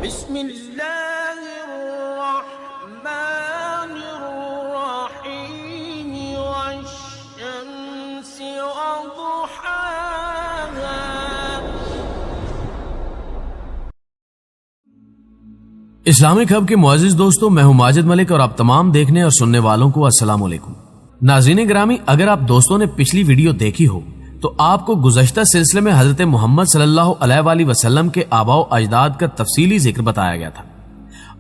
بسم اللہ الرحمن الرحیم والشمس وضحاها. اسلامک ہب کے معزز دوستوں، میں ہوں ماجد ملک اور آپ تمام دیکھنے اور سننے والوں کو السلام علیکم. ناظرین گرامی، اگر آپ دوستوں نے پچھلی ویڈیو دیکھی ہو تو آپ کو گزشتہ سلسلے میں حضرت محمد صلی اللہ علیہ وآلہ وسلم کے آباء و اجداد کا تفصیلی ذکر بتایا گیا تھا.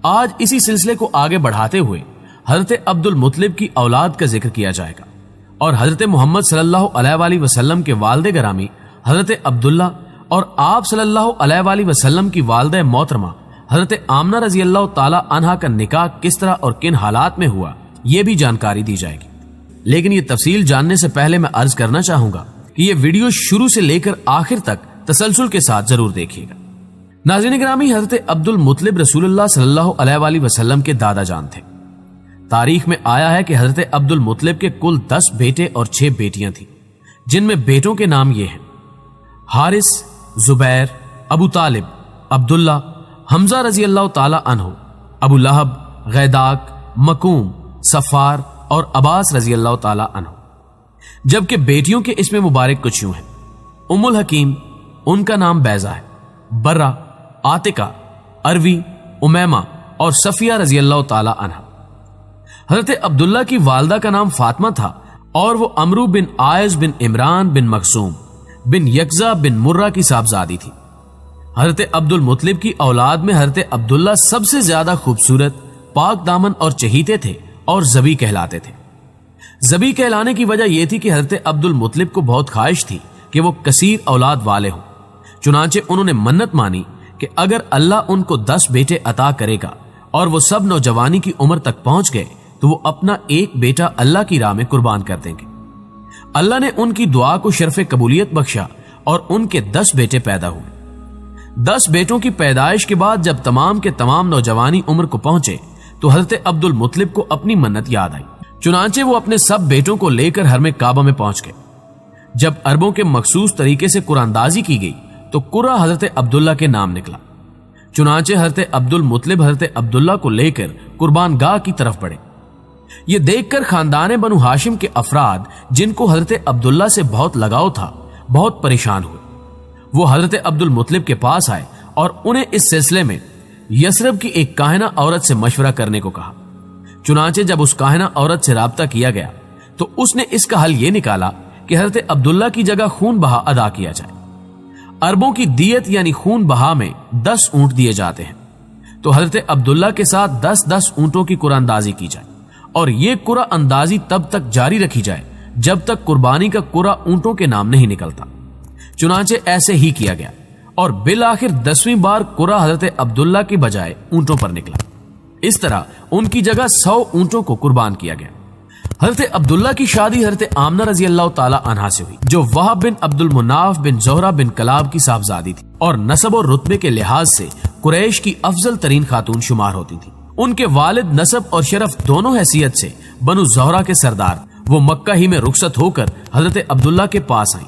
آج اسی سلسلے کو آگے بڑھاتے ہوئے حضرت عبد المطلب کی اولاد کا ذکر کیا جائے گا اور حضرت محمد صلی اللہ علیہ وآلہ وسلم کے والد گرامی حضرت عبداللہ اور آپ صلی اللہ علیہ وآلہ وسلم کی والدہ محترمہ حضرت آمنہ رضی اللہ تعالی عنہا کا نکاح کس طرح اور کن حالات میں ہوا، یہ بھی جانکاری دی جائے گی. لیکن یہ تفصیل جاننے سے پہلے میں عرض کرنا چاہوں گا کہ یہ ویڈیو شروع سے لے کر آخر تک تسلسل کے ساتھ ضرور دیکھیے گا. ناظرین گرامی، حضرت عبد المطلب رسول اللہ صلی اللہ علیہ وآلہ وسلم کے دادا جان تھے. تاریخ میں آیا ہے کہ حضرت عبد المطلب کے کل 10 بیٹے اور 6 بیٹیاں تھیں، جن میں بیٹوں کے نام یہ ہیں: حارث، زبیر، ابو طالب، عبداللہ، حمزہ رضی اللہ تعالی عنہ، ابو لہب، غیداک، مکوم، صفار اور عباس رضی اللہ تعالی عنہ. جبکہ بیٹیوں کے اسم مبارک کچھ یوں ہیں: ام الحکیم، ان کا نام بیضہ ہے، برہ، عاتقہ، اروی، امیمہ اور صفیہ رضی اللہ تعالی عنہ. حضرت عبداللہ کی والدہ کا نام فاطمہ تھا اور وہ عمرو بن عائز بن عمران بن مخزوم بن یکزا بن مرہ کی صاحبزادی تھی. حضرت عبد المطلب کی اولاد میں حضرت عبداللہ سب سے زیادہ خوبصورت، پاک دامن اور چہیتے تھے اور ذبی کہلاتے تھے. ذبی کہلانے کی وجہ یہ تھی کہ حضرت عبد المطلب کو بہت خواہش تھی کہ وہ کثیر اولاد والے ہوں. چنانچہ انہوں نے منت مانی کہ اگر اللہ ان کو 10 بیٹے عطا کرے گا اور وہ سب نوجوانی کی عمر تک پہنچ گئے تو وہ اپنا ایک بیٹا اللہ کی راہ میں قربان کر دیں گے. اللہ نے ان کی دعا کو شرف قبولیت بخشا اور ان کے 10 بیٹے پیدا ہوئے. 10 بیٹوں کی پیدائش کے بعد جب تمام کے تمام نوجوانی عمر کو پہنچے تو حضرت عبد المطلب کو اپنی منت یاد آئی. چنانچہ وہ اپنے سب بیٹوں کو لے کر حرم کعبہ میں پہنچ گئے. جب عربوں کے مخصوص طریقے سے قرآن اندازی کی گئی تو قرہ حضرت عبداللہ کے نام نکلا. چنانچہ حضرت عبد المطلب حضرت عبداللہ کو لے کر قربان گاہ کی طرف بڑھے. یہ دیکھ کر خاندان بنو ہاشم کے افراد، جن کو حضرت عبداللہ سے بہت لگاؤ تھا، بہت پریشان ہوئے. وہ حضرت عبد المطلب کے پاس آئے اور انہیں اس سلسلے میں یثرب کی ایک کاہنہ عورت سے مشورہ کرنے کو کہا. چنانچہ جب اس کاہنہ عورت سے رابطہ کیا گیا تو اس نے اس کا حل یہ نکالا کہ حضرت عبداللہ کی جگہ خون بہا ادا کیا جائے. عربوں کی دیت یعنی خون بہا میں 10 اونٹ دیے جاتے ہیں، تو حضرت عبداللہ کے ساتھ 10 اونٹوں کی قرآن اندازی کی جائے اور یہ قرآن اندازی تب تک جاری رکھی جائے جب تک قربانی کا قرآن اونٹوں کے نام نہیں نکلتا. چنانچہ ایسے ہی کیا گیا اور بالآخر 10ویں بار قرآن حضرت عبداللہ کی بجائے اونٹوں پر نکلا. اس طرح ان کی جگہ 100 اونٹوں کو قربان کیا گیا. حضرت عبداللہ کی شادی حضرت آمنہ رضی اللہ تعالی عنہا سے ہوئی، جو وہب بن عبد المناف بن زہرہ بن کلاب کی صاحبزادی تھی اور نسب اور رتبے کے لحاظ سے قریش کی افضل ترین خاتون شمار ہوتی تھی. ان کے والد نسب اور شرف دونوں حیثیت سے بنو زہرہ کے سردار. وہ مکہ ہی میں رخصت ہو کر حضرت عبداللہ کے پاس آئیں،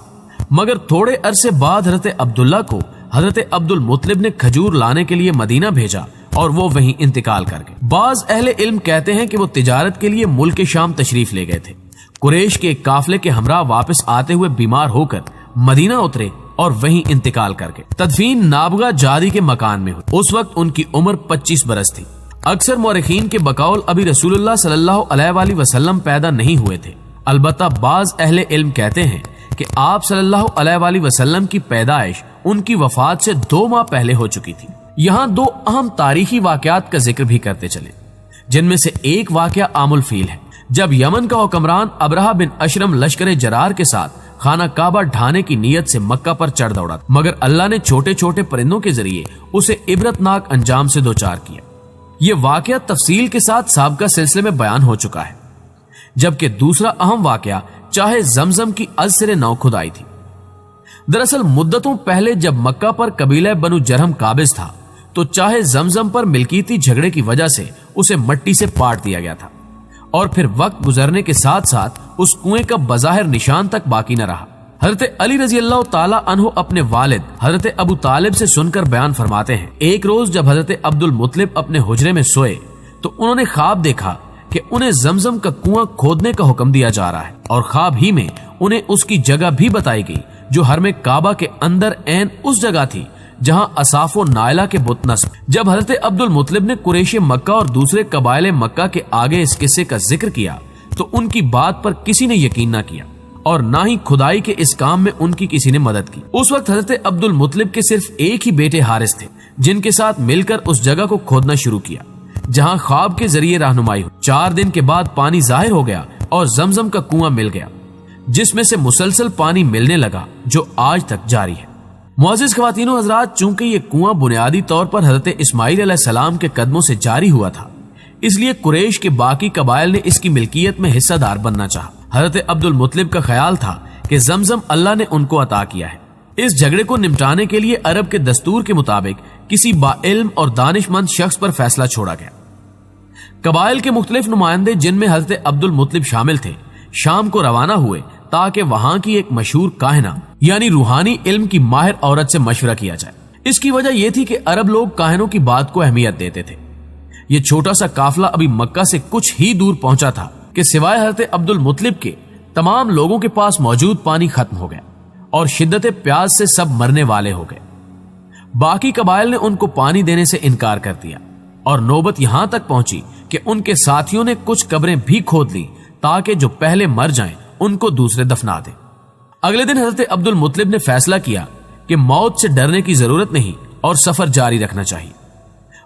مگر تھوڑے عرصے بعد حضرت عبداللہ کو حضرت عبد المطلب نے کھجور لانے کے لیے مدینہ بھیجا اور وہ وہیں انتقال کر گئے. بعض اہل علم کہتے ہیں کہ وہ تجارت کے لیے ملک شام تشریف لے گئے تھے. قریش کے ایک قافلے کے ہمراہ واپس آتے ہوئے بیمار ہو کر مدینہ اترے اور وہیں انتقال کر گئے. تدفین نابغہ جادی کے مکان میں ہوئی. اس وقت ان کی عمر 25 برس تھی. اکثر مورخین کے بقول ابھی رسول اللہ صلی اللہ علیہ وآلہ وسلم پیدا نہیں ہوئے تھے. البتہ بعض اہل علم کہتے ہیں کہ آپ صلی اللہ علیہ وآلہ وسلم کی پیدائش ان کی وفات سے 2 ماہ پہلے ہو چکی تھی. یہاں 2 اہم تاریخی واقعات کا ذکر بھی کرتے چلیں، جن میں سے ایک واقعہ عام الفیل ہے، جب یمن کا حکمران ابرہہ بن اشرم لشکر جرار کے ساتھ خانہ کعبہ ڈھانے کی نیت سے مکہ پر چڑھ دوڑا، مگر اللہ نے چھوٹے چھوٹے پرندوں کے ذریعے اسے عبرتناک انجام سے دوچار کیا. یہ واقعہ تفصیل کے ساتھ سابقہ سلسلے میں بیان ہو چکا ہے. جبکہ دوسرا اہم واقعہ چاہے زمزم کی ازسر نو کھدائی تھی. دراصل مدتوں پہلے جب مکہ پر قبیلہ بنو جرہم قابض تھا تو چاہے زمزم پر ملکیتی جھگڑے کی وجہ سے اسے مٹی سے پاٹ دیا گیا تھا اور پھر وقت گزرنے کے ساتھ ساتھ اس کنویں کا بظاہر نشان تک باقی نہ رہا. حضرت علی رضی اللہ تعالیٰ عنہ اپنے والد حضرت ابو طالب سے سن کر بیان فرماتے ہیں، ایک روز جب حضرت عبد المطلب اپنے حجرے میں سوئے تو انہوں نے خواب دیکھا کہ انہیں زمزم کا کنواں کھودنے کا حکم دیا جا رہا ہے، اور خواب ہی میں انہیں اس کی جگہ بھی بتائی گئی جو حرم کعبہ کے اندر عین اس جگہ تھی جہاں اصاف و نائلہ کے بت نصب۔ جب حضرت عبد المطلب نے قریش مکہ اور دوسرے قبائل مکہ کے آگے اس قصے کا ذکر کیا تو ان کی بات پر کسی نے یقین نہ کیا اور نہ ہی کھدائی کے اس کام میں ان کی کسی نے مدد کی۔ اس وقت حضرت عبد المطلب کے صرف ایک ہی بیٹے حارث تھے جن کے ساتھ مل کر اس جگہ کو کھودنا شروع کیا جہاں خواب کے ذریعے رہنمائی ہوئی۔ 4 دن کے بعد پانی ظاہر ہو گیا اور زمزم کا کنواں مل گیا جس میں سے مسلسل پانی ملنے لگا جو آج تک جاری ہے۔ معزز خواتین و حضرات، چونکہ یہ کنواں بنیادی طور پر حضرت اسماعیل علیہ السلام کے قدموں سے جاری ہوا تھا، اس لیے قریش کے باقی قبائل نے اس کی ملکیت میں حصہ دار بننا چاہا۔ حضرت عبد المطلب کا خیال تھا کہ زمزم اللہ نے ان کو عطا کیا ہے۔ اس جھگڑے کو نمٹانے کے لیے عرب کے دستور کے مطابق کسی باعلم اور دانش مند شخص پر فیصلہ چھوڑا گیا۔ قبائل کے مختلف نمائندے جن میں حضرت عبد المطلب شامل تھے شام کو روانہ ہوئے تاکہ وہاں کی ایک مشہور کاہنہ یعنی روحانی علم کی ماہر عورت سے مشورہ کیا جائے۔ اس کی وجہ یہ تھی کہ عرب لوگ کاہنوں کی بات کو اہمیت دیتے تھے۔ یہ چھوٹا سا قافلہ ابھی مکہ سے کچھ ہی دور پہنچا تھا کہ سوائے حضرت عبد المطلب کے تمام لوگوں کے پاس موجود پانی ختم ہو گیا اور شدت پیاس سے سب مرنے والے ہو گئے۔ باقی قبائل نے ان کو پانی دینے سے انکار کر دیا اور نوبت یہاں تک پہنچی کہ ان کے ساتھیوں نے کچھ قبریں بھی کھود لی تاکہ جو پہلے مر جائیں ان کو دوسرے دفنا دیں۔ اگلے دن حضرت عبد المطلب نے فیصلہ کیا کہ موت سے ڈرنے کی ضرورت نہیں اور سفر جاری رکھنا چاہیے۔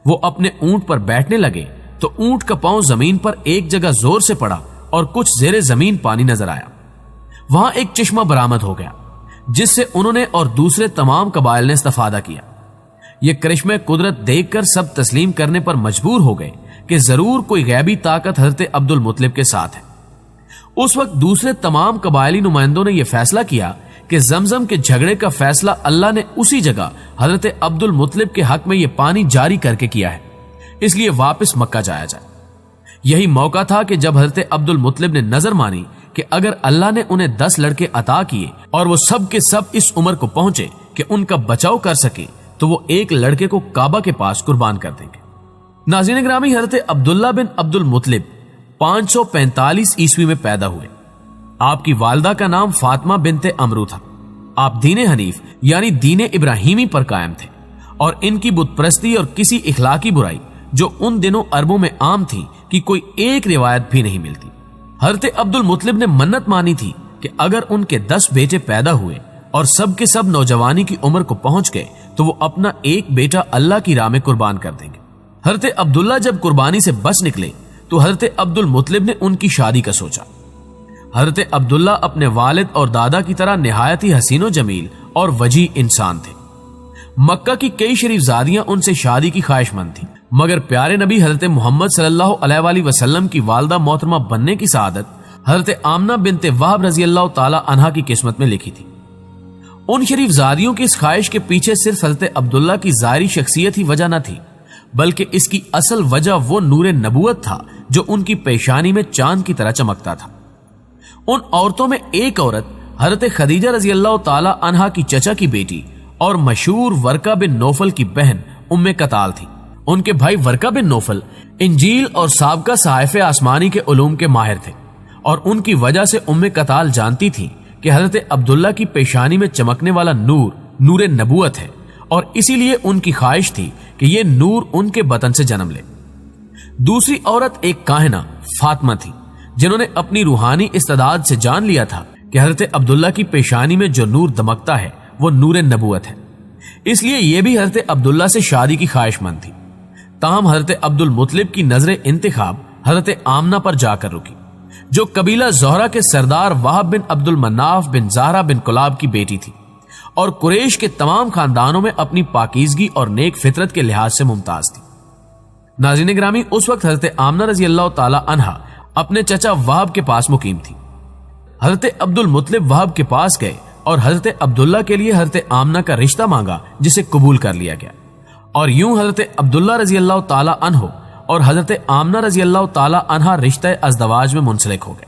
وہ اپنے اونٹ پر بیٹھنے لگے تو اونٹ کا پاؤں زمین پر ایک جگہ زور سے پڑا اور کچھ زیر زمین پانی نظر آیا۔ وہاں ایک چشمہ برآمد ہو گیا جس سے انہوں نے اور دوسرے تمام قبائل نے استفادہ کیا۔ یہ کرشمہ قدرت دیکھ کر سب تسلیم کرنے پر مجبور ہو گئے کہ ضرور کوئی غیبی طاقت حضرت عبد المطلب کے ساتھ ہے۔ اس وقت دوسرے تمام قبائلی نمائندوں نے یہ فیصلہ کیا کہ زمزم کے جھگڑے کا فیصلہ اللہ نے اسی جگہ حضرت عبد المطلب کے حق میں یہ پانی جاری کر کے کیا ہے، اس لیے واپس مکہ جایا جائے۔ یہی موقع تھا کہ جب حضرت عبد المطلب نے نظر مانی کہ اگر اللہ نے انہیں 10 لڑکے عطا کیے اور وہ سب کے سب اس عمر کو پہنچے کہ ان کا بچاؤ کر سکے تو وہ ایک لڑکے کو کعبہ کے پاس قربان کر دیں گے۔ ناظرین گرامی، حضرت عبداللہ بن عبد المطلب 545 عیسوی میں پیدا ہوئے۔ آپ کی والدہ کا نام فاطمہ بنت عمرو تھا۔ آپ دین حنیف یعنی دین ابراہیمی پر قائم تھے اور ان کی بت پرستی اور کسی اخلاقی برائی جو ان دنوں عربوں میں عام تھی کہ کوئی ایک روایت بھی نہیں ملتی۔ حضرت عبد المطلب نے منت مانی تھی کہ اگر ان کے 10 بیٹے پیدا ہوئے اور سب کے سب نوجوانی کی عمر کو پہنچ گئے تو وہ اپنا ایک بیٹا اللہ کی راہ میں قربان کر دیں گے۔ حضرت عبداللہ جب قربانی سے بچ نکلے تو حضرت عبد المطلب نے ان کی شادی کا سوچا۔ حضرت عبداللہ اپنے والد اور دادا کی طرح نہایت ہی حسین و جمیل اور وجیح انسان تھے۔ مکہ کی کئی شریف زادیاں ان سے شادی کی خواہش مند تھیں، مگر پیارے نبی حضرت محمد صلی اللہ علیہ وآلہ وسلم کی والدہ محترمہ بننے کی سعادت حضرت آمنہ بنت وہب رضی اللہ تعالی عنہا کی قسمت میں لکھی تھی۔ ان شریف زادیوں کی اس خواہش کے پیچھے صرف حضرت عبداللہ کی ظاہری شخصیت ہی وجہ نہ تھی، بلکہ اس کی اصل وجہ وہ نور نبوت تھا جو ان کی پیشانی میں چاند کی طرح چمکتا تھا۔ ان عورتوں میں ایک عورت حضرت خدیجہ رضی اللہ تعالی عنہا کی چچا کی بیٹی اور مشہور ورقہ بن نوفل کی بہن ام قتال تھی۔ ان کے بھائی ورقہ بن نوفل انجیل اور سابقہ صحائف آسمانی کے علوم کے ماہر تھے اور ان کی وجہ سے ام قتال جانتی تھی کہ حضرت عبداللہ کی پیشانی میں چمکنے والا نور نور نبوت ہے اور اسی لیے ان کی خواہش تھی کہ یہ نور ان کے بطن سے جنم لے۔ دوسری عورت ایک کاہنہ فاطمہ تھی جنہوں نے اپنی روحانی استعداد سے جان لیا تھا کہ حضرت عبداللہ کی پیشانی میں جو نور دمکتا ہے وہ نور نبوت ہے، اس لیے یہ بھی حضرت عبداللہ سے شادی کی خواہش مند تھی۔ تاہم حضرت عبد المطلب کی نظر انتخاب حضرت آمنہ پر جا کر رکی جو قبیلہ زہرہ کے سردار وہب بن عبد المناف بن زہرہ بن کلاب کی بیٹی تھی اور قریش کے تمام خاندانوں میں اپنی پاکیزگی اور نیک فطرت کے لحاظ سے ممتاز تھی۔ ناظرین گرامی، اس وقت حضرت آمنہ رضی اللہ تعالی عنہا اپنے چچا وہب کے پاس مقیم تھی۔ حضرت عبد المطلب وہب کے پاس گئے اور حضرت عبداللہ کے لیے حضرت آمنہ کا رشتہ مانگا جسے قبول کر لیا گیا اور یوں حضرت عبداللہ رضی اللہ تعالی عنہ اور حضرت آمنہ رضی اللہ تعالی عنہا رشتہ ازدواج میں منسلک ہو گئے۔